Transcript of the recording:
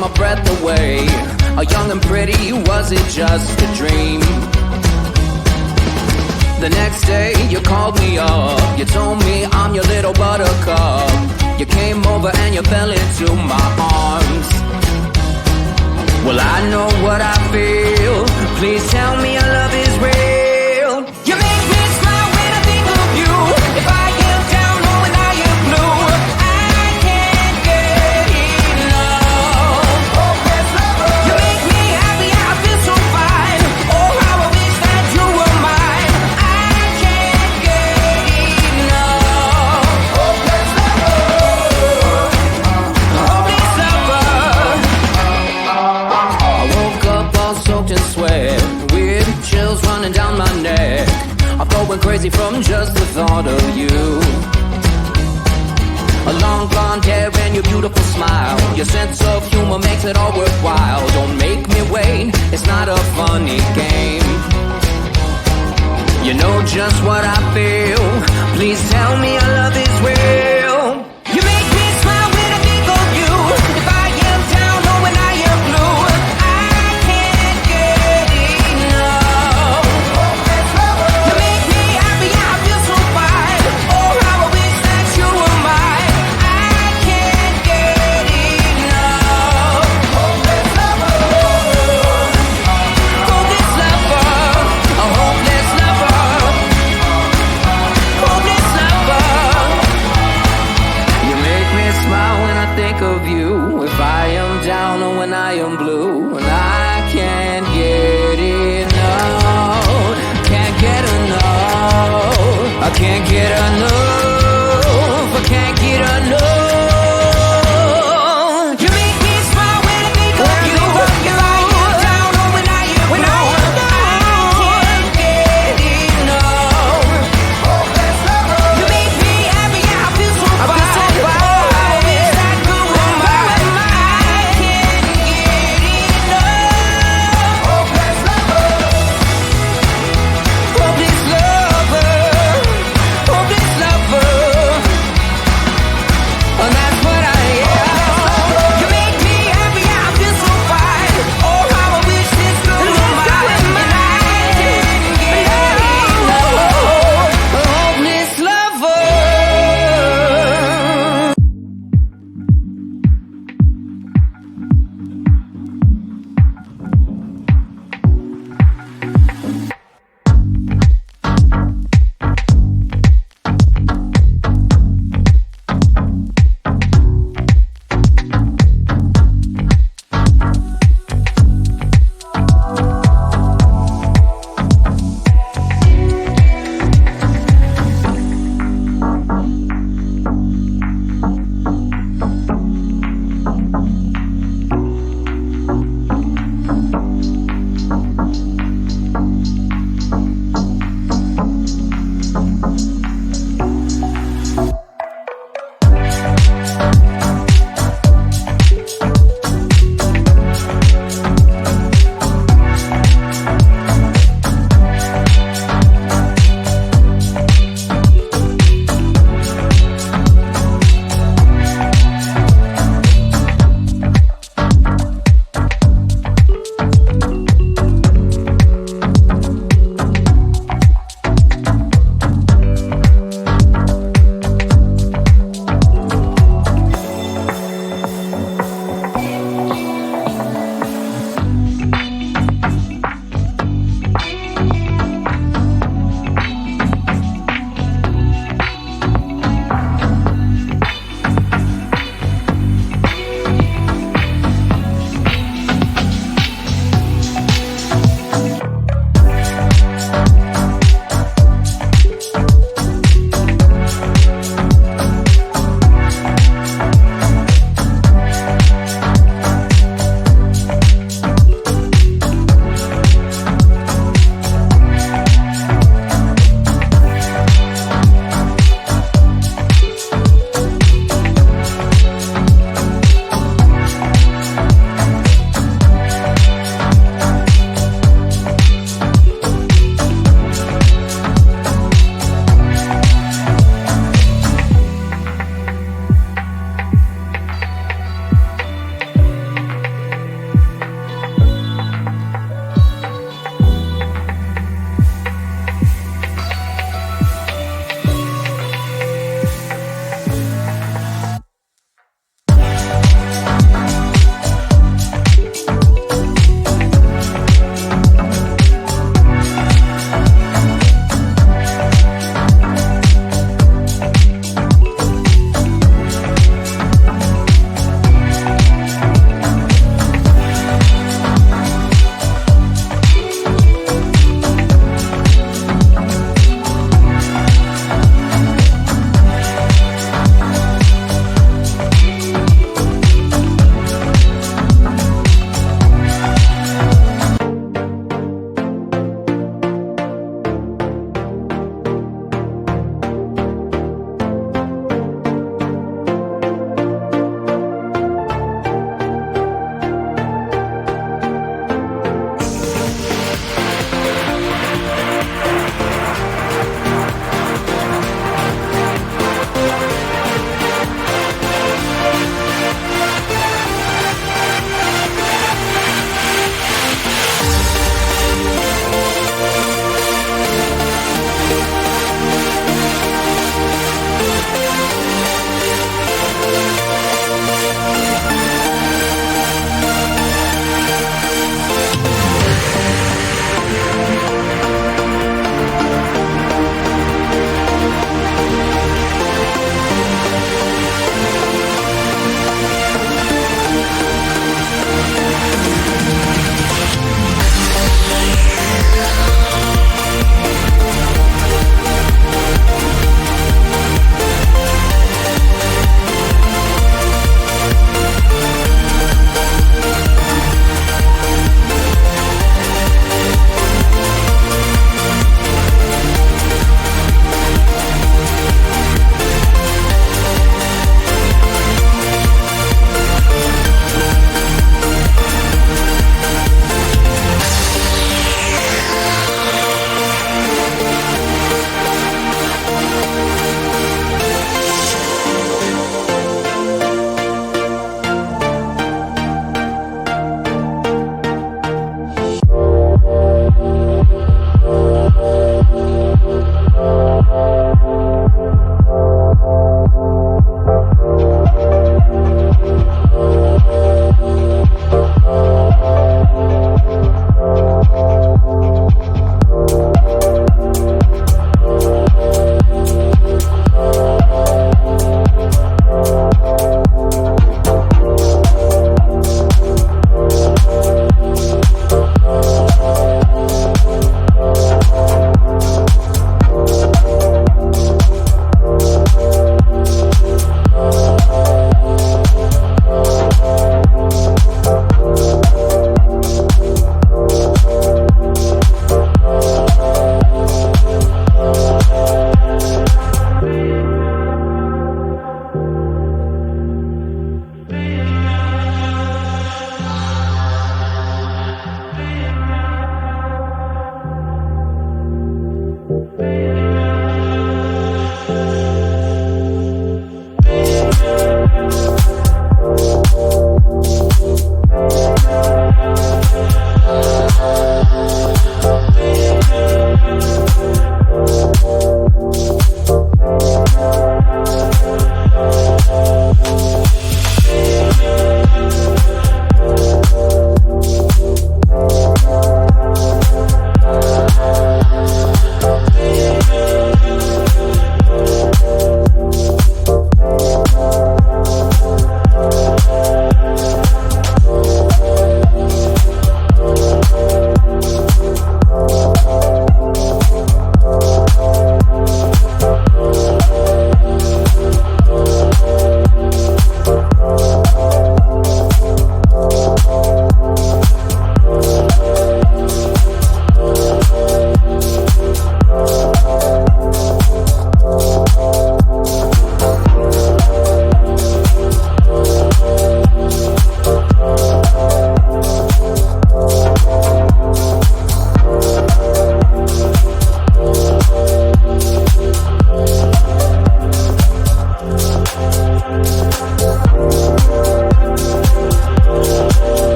my breath away. A young and pretty, was it just a dream? The next day you called me up. You told me I'm your little buttercup. You came over and you fell into my arms. Well, I know what I feel. Please tell me your love is real. You make me smile when I think of you. If I am down or when I am blue, I can't get enough. You make me happy, I feel so fine. Oh, how I wish that you were mine. I can't get enough. Hopeless lover. I woke up all soaked in sweat, weird chills running down my neck. I'm going crazy from just the thought of you. A long blonde hair and your beautiful smile. Your sense of humor makes it all worthwhile. Don't make me wait, it's not a funny game. You know just what I feel. Please tell me your love is real. You make me smile when I think of you. If I am down or when I am blue, I can't get enough. You make me happy, I feel so fine. Oh, how I wish that you were mine. I can't get enough. Hopeless lover. Hopeless lover. A hopeless lover. Hopeless lover. You make me smile when I think of you. If I am down or when I am blue, and I can't get enough. Can't get enough. I can't get enough.